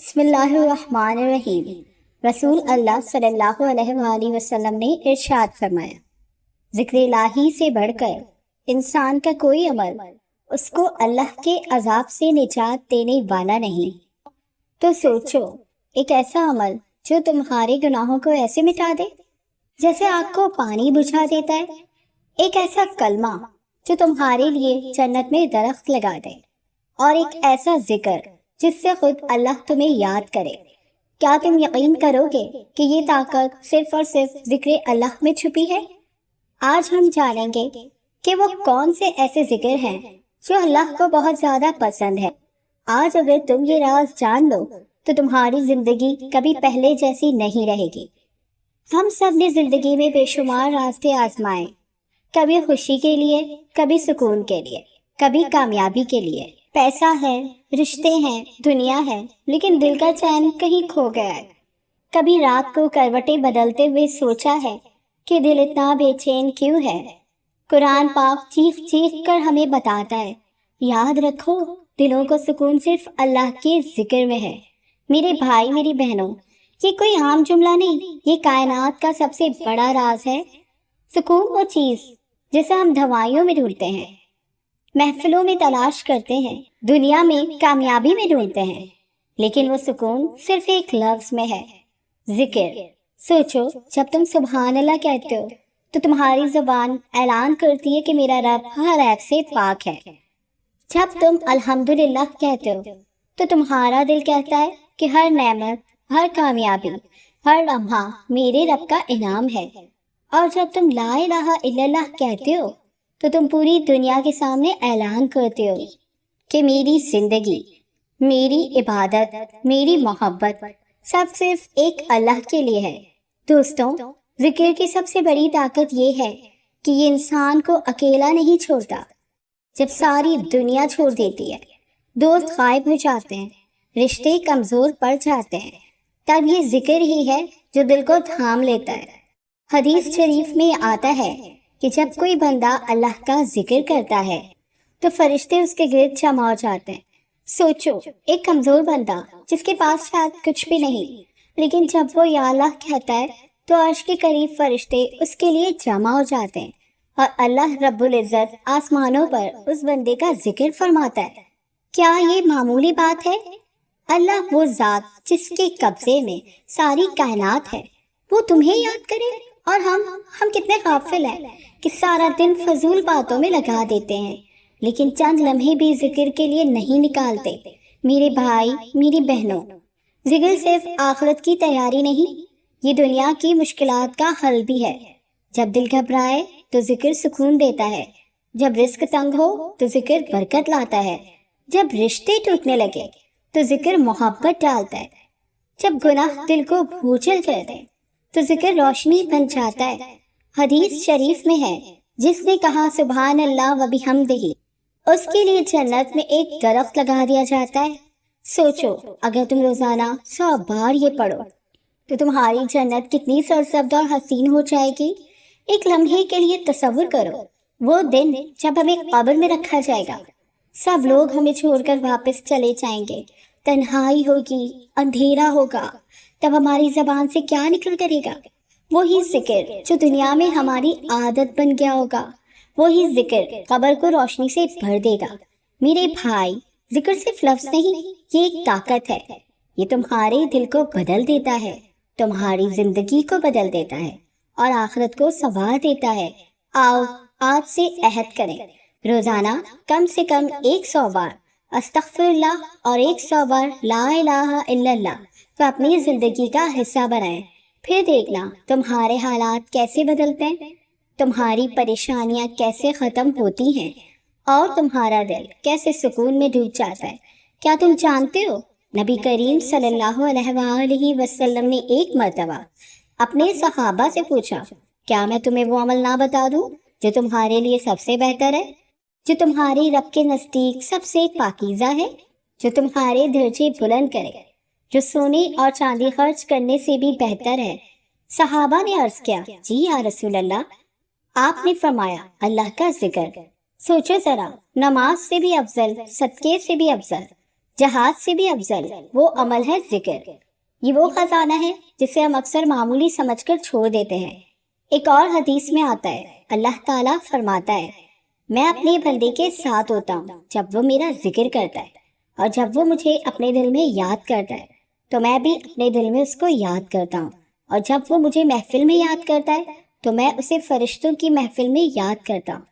بسم اللہ الرحمن الرحیم۔ رسول اللہ صلی اللہ علیہ وآلہ وسلم نے ارشاد فرمایا، ذکر الہی سے بڑھ کر انسان کا کوئی عمل اس کو اللہ کے عذاب سے نجات دینے والا نہیں۔ تو سوچو، ایک ایسا عمل جو تمہارے گناہوں کو ایسے مٹا دے جیسے آگ کو پانی بجھا دیتا ہے، ایک ایسا کلمہ جو تمہارے لیے جنت میں درخت لگا دے، اور ایک ایسا ذکر جس سے خود اللہ تمہیں یاد کرے۔ کیا تم یقین کرو گے کہ یہ طاقت صرف اور صرف ذکر اللہ میں چھپی ہے؟ آج ہم جانیں گے کہ وہ کون سے ایسے ذکر ہیں جو اللہ کو بہت زیادہ پسند ہے۔ آج اگر تم یہ راز جان لو تو تمہاری زندگی کبھی پہلے جیسی نہیں رہے گی۔ ہم سب نے زندگی میں بے شمار راستے آزمائے، کبھی خوشی کے لیے، کبھی سکون کے لیے، کبھی کامیابی کے لیے۔ پیسہ ہے، رشتے ہیں، دنیا ہے، لیکن دل کا چین کہیں کھو گیا ہے۔ کبھی رات کو کروٹیں بدلتے ہوئے سوچا ہے کہ دل اتنا بے چین کیوں ہے۔ قرآن پاک چیخ چیخ کر ہمیں بتاتا ہے، یاد رکھو دلوں کو سکون صرف اللہ کے ذکر میں ہے۔ میرے بھائی، میری بہنوں، یہ کوئی عام جملہ نہیں، یہ کائنات کا سب سے بڑا راز ہے۔ سکون وہ چیز جسے ہم دوائیوں میں ڈھونڈتے ہیں، محفلوں میں تلاش کرتے ہیں، دنیا میں کامیابی میں ڈھونڈتے ہیں، لیکن وہ سکون صرف ایک لفظ میں ہے، ذکر۔ سوچو، جب تم سبحان اللہ کہتے ہو تو تمہاری زبان اعلان کرتی ہے کہ میرا رب ہر عیب سے پاک ہے۔ جب تم الحمدللہ کہتے ہو تو تمہارا دل کہتا ہے کہ ہر نعمت، ہر کامیابی، ہر لمحہ میرے رب کا انعام ہے۔ اور جب تم لا الہ الا اللہ کہتے ہو تو تم پوری دنیا کے سامنے اعلان کرتے ہو کہ میری زندگی، میری عبادت، میری محبت سب صرف ایک اللہ کے لیے ہے۔ دوستوں، ذکر کی سب سے بڑی طاقت یہ ہے کہ یہ انسان کو اکیلا نہیں چھوڑتا۔ جب ساری دنیا چھوڑ دیتی ہے، دوست غائب ہو جاتے ہیں، رشتے کمزور پڑ جاتے ہیں، تب یہ ذکر ہی ہے جو دل کو تھام لیتا ہے۔ حدیث شریف میں آتا ہے کہ جب کوئی بندہ اللہ کا ذکر کرتا ہے تو فرشتے اس کے گرد جمع ہو جاتے ہیں۔ سوچو، ایک کمزور بندہ جس کے پاس شاید کچھ بھی نہیں، لیکن جب وہ یا اللہ کہتا ہے تو عرش کے قریب فرشتے اس کے لیے جمع ہو جاتے ہیں، اور اللہ رب العزت آسمانوں پر اس بندے کا ذکر فرماتا ہے۔ کیا یہ معمولی بات ہے؟ اللہ وہ ذات جس کے قبضے میں ساری کائنات ہے، وہ تمہیں یاد کرے، اور ہم کتنے غافل ہیں کہ سارا دن فضول باتوں میں لگا دیتے ہیں، لیکن چند لمحے بھی ذکر کے لیے نہیں نکالتے۔ میرے بھائی، میری بہنوں، ذکر صرف آخرت کی تیاری نہیں، یہ دنیا کی مشکلات کا حل بھی ہے۔ جب دل گھبرائے تو ذکر سکون دیتا ہے، جب رزق تنگ ہو تو ذکر برکت لاتا ہے، جب رشتے ٹوٹنے لگے تو ذکر محبت ڈالتا ہے، جب گناہ دل کو بھوچل کر دے تو ذکر روشنی بن جاتا ہے۔ حدیث شریف میں ہے، جس نے کہا سبحان اللہ و بحمدہ، اس کے لیے جنت میں ایک درخت لگا دیا جاتا ہے۔ سوچو، اگر تم روزانہ 100 بار یہ پڑھو تو تمہاری جنت کتنی سرسبز اور حسین ہو جائے گی۔ ایک لمحے کے لیے تصور کرو، وہ دن جب ہمیں قبر میں رکھا جائے گا، سب لوگ ہمیں چھوڑ کر واپس چلے جائیں گے، تنہائی ہوگی، اندھیرا ہوگا، تب ہماری زبان سے کیا نکل کرے گا؟ وہی ذکر جو دنیا میں ہماری عادت بن گیا ہوگا، وہی ذکر قبر کو روشنی سے بھر دے گا۔ میرے بھائی، ذکر صرف لفظ نہیں، یہ ایک طاقت ہے۔ یہ تمہارے دل کو بدل دیتا ہے، تمہاری زندگی کو بدل دیتا ہے، اور آخرت کو سنوار دیتا ہے۔ آؤ آج سے عہد کریں، روزانہ کم سے کم 100 بار استغفر اللہ اور 100 بار لا الہ الا اللہ کو اپنی زندگی کا حصہ بنائیں۔ پھر دیکھنا تمہارے حالات کیسے بدلتے ہیں، تمہاری پریشانیاں کیسے ختم ہوتی ہیں، اور تمہارا دل کیسے سکون میں ڈوب جاتا ہے۔ کیا تم جانتے ہو، نبی کریم صلی اللہ علیہ وآلہ وسلم نے ایک مرتبہ اپنے صحابہ سے پوچھا، کیا میں تمہیں وہ عمل نہ بتا دوں جو تمہارے لیے سب سے بہتر ہے، جو تمہارے رب کے نزدیک سب سے پاکیزہ ہے، جو تمہارے درجے بلند کرے، جو سونے اور چاندی خرچ کرنے سے بھی بہتر ہے؟ صحابہ نے عرض کیا، جی یا رسول اللہ۔ آپ نے فرمایا، اللہ کا ذکر۔ سوچو ذرا، نماز سے بھی افضل، صدقے سے بھی افضل، جہاد سے بھی افضل وہ عمل ہے ذکر۔ یہ وہ خزانہ ہے جسے ہم اکثر معمولی سمجھ کر چھوڑ دیتے ہیں۔ ایک اور حدیث میں آتا ہے، اللہ تعالیٰ فرماتا ہے، میں اپنے بندے کے ساتھ ہوتا ہوں جب وہ میرا ذکر کرتا ہے، اور جب وہ مجھے اپنے دل میں یاد کرتا ہے تو میں بھی اپنے دل میں اس کو یاد کرتا ہوں، اور جب وہ مجھے محفل میں یاد کرتا ہے تو میں اسے فرشتوں کی محفل میں یاد کرتا ہوں۔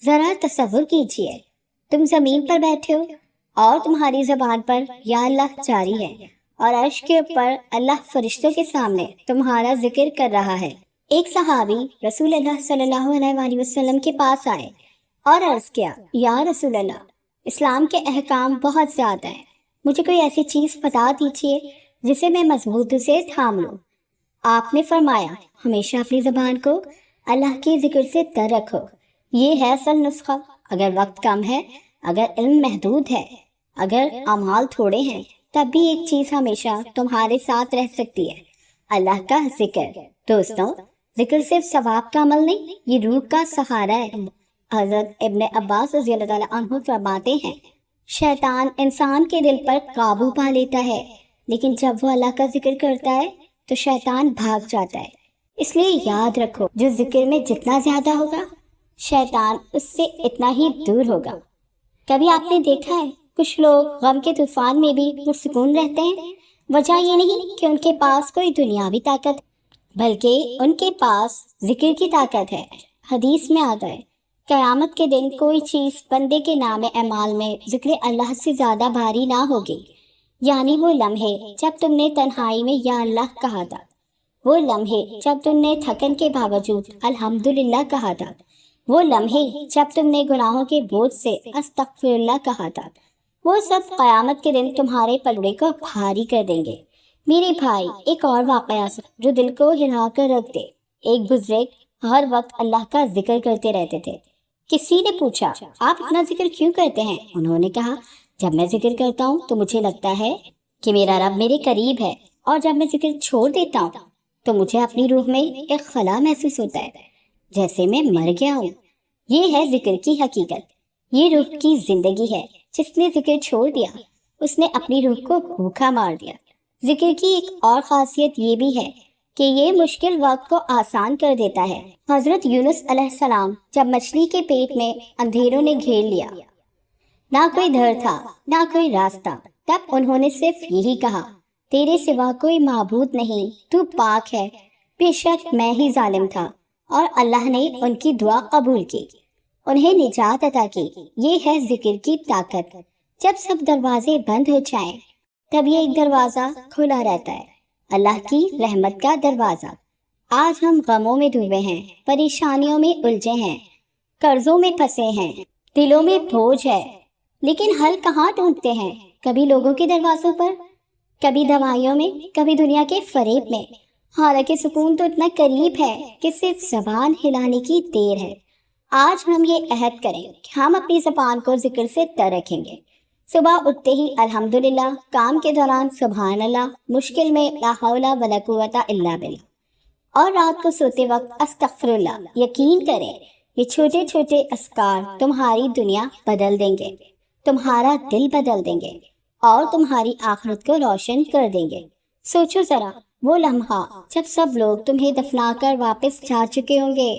ذرا تصور کیجئے، تم زمین پر بیٹھے ہو اور تمہاری زبان پر یا اللہ جاری ہے، اور عرش کے اوپر اللہ فرشتوں کے سامنے تمہارا ذکر کر رہا ہے۔ ایک صحابی رسول اللہ صلی اللہ علیہ وآلہ وسلم کے پاس آئے اور عرض کیا، یا رسول اللہ، اسلام کے احکام بہت زیادہ ہیں، مجھے کوئی ایسی چیز بتا دیجیے جسے میں مضبوطی سے تھام لوں۔ آپ نے فرمایا، ہمیشہ اپنی زبان کو اللہ کے ذکر سے تر رکھو، یہ ہے اصل نسخہ۔ اگر وقت کم ہے، اگر علم محدود ہے، اگر اعمال تھوڑے ہیں، تب بھی ایک چیز ہمیشہ تمہارے ساتھ رہ سکتی ہے، اللہ کا ذکر۔ دوستوں، ذکر صرف ثواب کا عمل نہیں، یہ روح کا سہارا ہے۔ حضرت ابن عباس رضی اللہ تعالیٰ عنہ فرماتے ہیں، شیطان انسان کے دل پر قابو پا لیتا ہے، لیکن جب وہ اللہ کا ذکر کرتا ہے تو شیطان بھاگ جاتا ہے۔ اس لیے یاد رکھو، جو ذکر میں جتنا زیادہ ہوگا، شیطان اس سے اتنا ہی دور ہوگا۔ کبھی آپ نے دیکھا ہے کچھ لوگ غم کے طوفان میں بھی پرسکون رہتے ہیں؟ وجہ یہ نہیں کہ ان کے پاس کوئی دنیاوی طاقت، بلکہ ان کے پاس ذکر کی طاقت ہے۔ حدیث میں آتا ہے، قیامت کے دن کوئی چیز بندے کے نام اعمال میں ذکر اللہ سے زیادہ بھاری نہ ہوگی، یعنی وہ لمحے جب تم نے تنہائی میں یا اللہ کہا تھا، وہ لمحے جب تم نے تھکن کے باوجود الحمدللہ کہا تھا، وہ لمحے جب تم نے گناہوں کے بوجھ سے استغفر اللہ کہا تھا، وہ سب قیامت کے دن تمہارے پلڑے کو بھاری کر دیں گے۔ میرے بھائی، ایک اور واقعہ جو دل کو ہلا کر رکھ دے۔ ایک بزرگ ہر وقت اللہ کا ذکر کرتے رہتے تھے۔ کسی نے پوچھا، آپ اتنا ذکر کیوں کرتے ہیں؟ انہوں نے کہا، جب میں ذکر کرتا ہوں تو مجھے لگتا ہے کہ میرا رب میرے قریب ہے، اور جب میں ذکر چھوڑ دیتا ہوں تو مجھے اپنی روح میں ایک خلا محسوس ہوتا ہے، جیسے میں مر گیا ہوں۔ یہ ہے ذکر کی حقیقت، یہ روح کی زندگی ہے۔ جس نے ذکر چھوڑ دیا، اس نے اپنی روح کو بھوکا مار دیا۔ ذکر کی ایک اور خاصیت یہ بھی ہے کہ یہ مشکل وقت کو آسان کر دیتا ہے۔ حضرت یونس علیہ السلام جب مچھلی کے پیٹ میں اندھیروں نے گھیر لیا، نہ کوئی دھر تھا نہ کوئی راستہ، تب انہوں نے صرف یہی کہا، تیرے سوا کوئی معبود نہیں، تو پاک ہے۔ بے شک میں ہی ظالم تھا، اور اللہ نے ان کی دعا قبول کی، انہیں نجات عطا کی۔ یہ ہے ذکر کی طاقت۔ جب سب دروازے بند ہو جائیں، تب یہ ایک دروازہ کھلا رہتا ہے، اللہ کی رحمت کا دروازہ۔ آج ہم غموں میں ڈوبے ہیں، پریشانیوں میں الجھے ہیں، قرضوں میں پھنسے ہیں، دلوں میں بوجھ ہے، لیکن حل کہاں ڈھونڈتے ہیں؟ کبھی لوگوں کے دروازوں پر، کبھی دوائیوں میں، کبھی دنیا کے فریب میں۔ حالانکہ سکون تو اتنا قریب ہے کہ صرف زبان ہلانے کی دیر ہے۔ آج ہم یہ عہد کریں کہ ہم اپنی زبان کو ذکر سے تر رکھیں گے۔ صبح اٹھتے ہی الحمدللہ، کام کے دوران سبحان اللہ، مشکل میں لا حول ولا قوت الا باللہ، اور رات کو سوتے وقت استغفر اللہ۔ یقین کریں، یہ چھوٹے چھوٹے اذکار تمہاری دنیا بدل دیں گے، تمہارا دل بدل دیں گے، اور تمہاری آخرت کو روشن کر دیں گے۔ سوچو ذرا، وہ لمحہ جب سب لوگ تمہیں دفنا کر واپس جا چکے ہوں گے،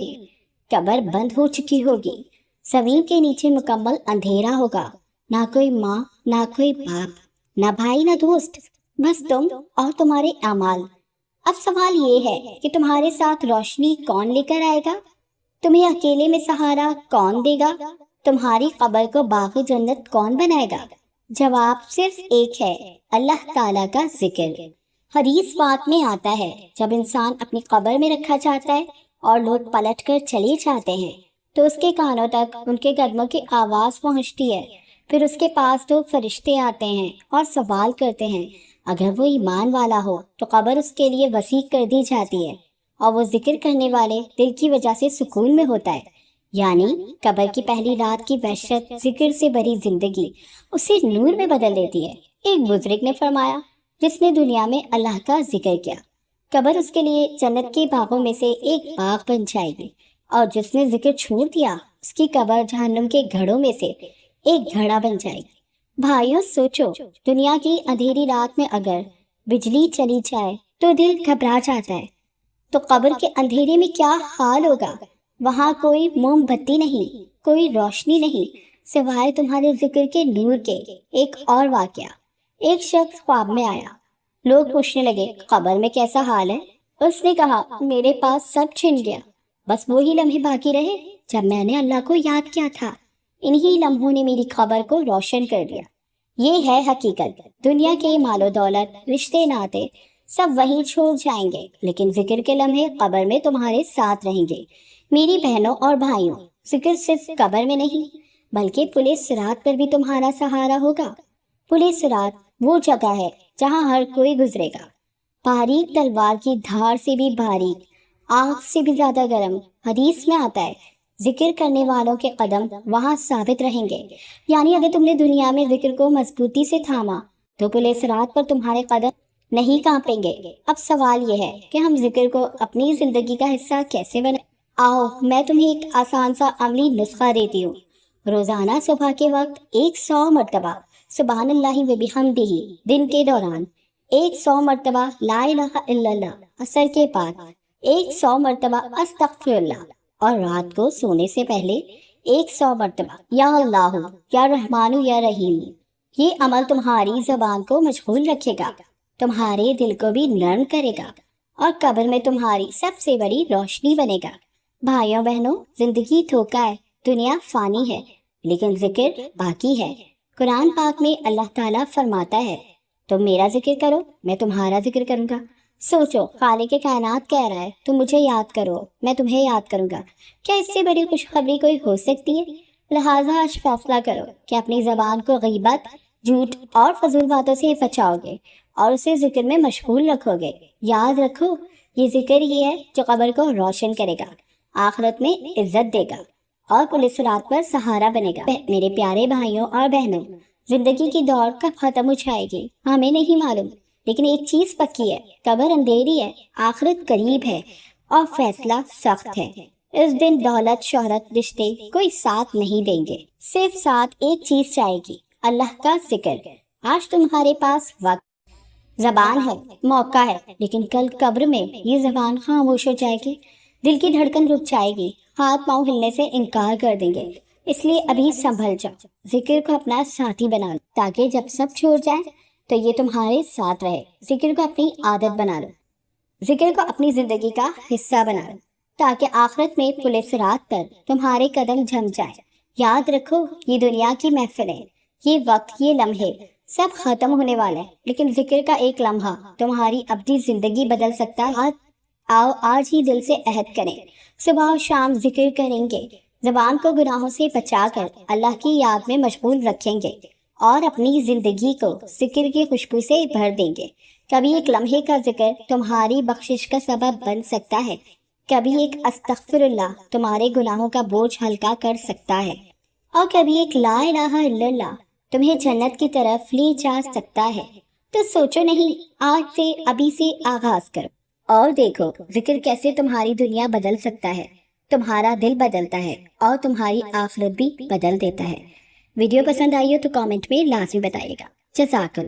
قبر بند ہو چکی ہوگی، زمین کے نیچے مکمل اندھیرا ہوگا، نہ کوئی ماں، نہ کوئی باپ، نہ بھائی، نہ دوست، بس تم اور تمہارے اعمال۔ اب سوال یہ ہے کہ تمہارے ساتھ روشنی کون لے کر آئے گا؟ تمہیں اکیلے میں سہارا کون دے گا؟ تمہاری قبر کو باغ جنت کون بنائے گا؟ جواب صرف ایک ہے، اللہ تعالیٰ کا ذکر۔ حدیث بات میں آتا ہے، جب انسان اپنی قبر میں رکھا جاتا ہے اور لوگ پلٹ کر چلے جاتے ہیں تو اس کے کانوں تک ان کے قدموں کی آواز پہنچتی ہے۔ پھر اس کے پاس دو فرشتے آتے ہیں اور سوال کرتے ہیں۔ اگر وہ ایمان والا ہو تو قبر اس کے لیے وسیع کر دی جاتی ہے، اور وہ ذکر کرنے والے دل کی وجہ سے سکون میں ہوتا ہے۔ یعنی قبر کی پہلی رات کی وحشت ذکر سے بھری زندگی اسے نور میں بدل دیتی ہے۔ ایک بزرگ نے فرمایا، جس نے دنیا میں اللہ کا ذکر کیا، قبر اس کے لیے جنت کے باغوں میں سے ایک باغ بن جائے گی، اور جس نے ذکر چھوڑ دیا، اس کی قبر جہنم کے گھڑوں میں سے ایک گھڑا بن جائے گی۔ بھائیوں سوچو، دنیا کی اندھیری رات میں اگر بجلی چلی جائے تو دل گھبرا جاتا ہے، تو قبر کے اندھیرے میں کیا حال ہوگا؟ وہاں کوئی موم بتی نہیں، کوئی روشنی نہیں، سوائے تمہارے ذکر کے نور کے۔ ایک اور واقعہ، ایک شخص خواب میں آیا، لوگ پوچھنے لگے قبر میں کیسا حال ہے؟ اس نے کہا میرے پاس سب چھن گیا، بس وہی لمحے باقی رہے جب میں نے اللہ کو یاد کیا تھا۔ انہی لمحوں نے میری قبر کو روشن کر دیا۔ یہ ہے حقیقت، دنیا کے مال و دولت، رشتے ناتے سب وہیں چھوڑ جائیں گے، لیکن ذکر کے لمحے قبر میں تمہارے ساتھ رہیں گے۔ میری بہنوں اور بھائیوں، ذکر صرف قبر میں نہیں بلکہ پل صراط پر بھی تمہارا سہارا ہوگا۔ پل صراط وہ جگہ ہے جہاں ہر کوئی گزرے گا، باریک تلوار کی دھار سے بھی باریک، آگ سے بھی زیادہ گرم۔ حدیث میں آتا ہے ذکر کرنے والوں کے قدم وہاں ثابت رہیں گے، یعنی اگر تم نے دنیا میں ذکر کو مضبوطی سے تھاما تو پل صراط پر تمہارے قدم نہیں کانپیں گے۔ اب سوال یہ ہے کہ ہم ذکر کو اپنی زندگی کا حصہ کیسے بنائیں؟ آؤ میں تمہیں ایک آسان سا عملی نسخہ دیتی ہوں۔ روزانہ صبح کے وقت 100 مرتبہ سبحان اللہ و بحمدہ، دن کے دوران 100 مرتبہ لا الہ الا اللہ، عصر کے بعد 100 مرتبہ استغفر اللہ، اور رات کو سونے سے پہلے 100 مرتبہ یا اللہ یا رحمان یا رحیم۔ یہ عمل تمہاری زبان کو مشغول رکھے گا، تمہارے دل کو بھی نرم کرے گا، اور قبر میں تمہاری سب سے بڑی روشنی بنے گا۔ بھائیوں بہنوں، زندگی دھوکا ہے، دنیا فانی ہے، لیکن ذکر باقی ہے۔ قرآن پاک میں اللہ تعالیٰ فرماتا ہے تم میرا ذکر کرو میں تمہارا ذکر کروں گا۔ سوچو، خالق کائنات کہہ رہا ہے تم مجھے یاد کرو میں تمہیں یاد کروں گا۔ کیا اس سے بڑی خوشخبری کوئی ہو سکتی ہے؟ لہٰذا آج فیصلہ کرو کہ اپنی زبان کو غیبت، جھوٹ اور فضول باتوں سے بچاؤ گے اور اسے ذکر میں مشغول رکھو گے۔ یاد رکھو، یہ ذکر ہی ہے جو قبر کو روشن کرے گا، آخرت میں عزت دے گا اور پل صراط پر سہارا بنے گا۔ میرے پیارے بھائیوں اور بہنوں، زندگی کی دوڑ کب ختم ہو جائے گی ہمیں نہیں معلوم، لیکن ایک چیز پکی ہے، قبر اندھیری ہے، آخرت قریب ہے اور فیصلہ سخت ہے۔ اس دن دولت، شہرت، رشتے کوئی ساتھ نہیں دیں گے، صرف ساتھ ایک چیز چاہے گی، اللہ کا ذکر۔ آج تمہارے پاس وقت، زبان ہے، موقع ہے، لیکن کل قبر میں یہ زبان خاموش ہو جائے گی، دل کی دھڑکن رک جائے گی، ہاتھ پاؤں ہلنے سے انکار کر دیں گے۔ اس لیے ابھی سنبھل جاؤ، ذکر کو اپنا ساتھی بنا لو تاکہ جب سب چھوڑ جائیں تو یہ تمہارے ساتھ رہے۔ ذکر کو اپنی عادت بنا لو، ذکر کو اپنی زندگی کا حصہ بنا لو تاکہ آخرت میں پل صراط پر تمہارے قدم جم جائے۔ یاد رکھو، یہ دنیا کی محفل ہے، یہ وقت، یہ لمحے سب ختم ہونے والے ہیں، لیکن ذکر کا ایک لمحہ تمہاری اپنی زندگی بدل سکتا ہے۔ آؤ آج ہی دل سے عہد کریں، صبح و شام ذکر کریں گے، زبان کو گناہوں سے بچا کر اللہ کی یاد میں مشغول رکھیں گے اور اپنی زندگی کو ذکر کی خوشبو سے بھر دیں گے۔ کبھی ایک لمحے کا ذکر تمہاری بخشش کا سبب بن سکتا ہے، کبھی ایک استغفر اللہ تمہارے گناہوں کا بوجھ ہلکا کر سکتا ہے، اور کبھی ایک لا الہ الا اللہ تمہیں جنت کی طرف لے جا سکتا ہے۔ تو سوچو نہیں، آج سے، ابھی سے آغاز کرو اور دیکھو ذکر کیسے تمہاری دنیا بدل سکتا ہے، تمہارا دل بدلتا ہے اور تمہاری آخرت بھی بدل دیتا ہے۔ ویڈیو پسند آئی ہو تو کامنٹ میں لازمی بتائیے گا۔ جزاک اللہ۔